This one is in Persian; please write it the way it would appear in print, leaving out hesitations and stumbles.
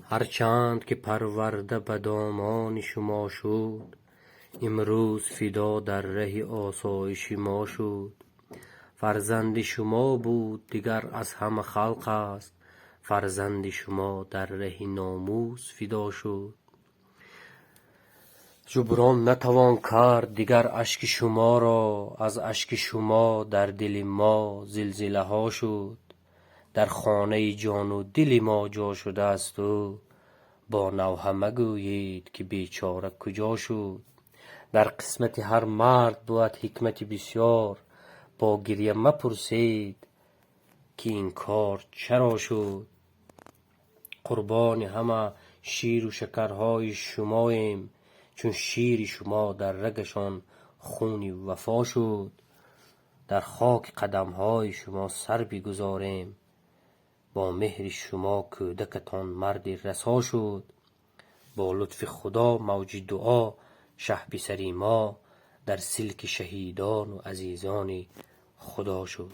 هرچند که پرورده به دامان شما شد، امروز فدا در ره آسایش ما شد. فرزند شما بود دیگر از همه خلق است، فرزند شما در ره ناموس فدا شد. جبران نتوان کرد دیگر اشک شما را، از اشک شما در دل ما زلزله ها شد. در خانه جان و دل ما جا شده است و با نوحه مگویید که بیچاره کجا شد. در قسمت هر مرد بود حکمت بسیار، با گریه مپرسید که این کار چرا شد. قربان همه شیر و شکرهای شماییم، چون شیر شما در رگشان خون وفا شد. در خاک قدمهای شما سر بگذاریم، با مهر شما کودکتان مرد رسا شد. با لطف خدا موج دعا شه پسر ما، در سلک شهیدان و عزیزان خدا شد.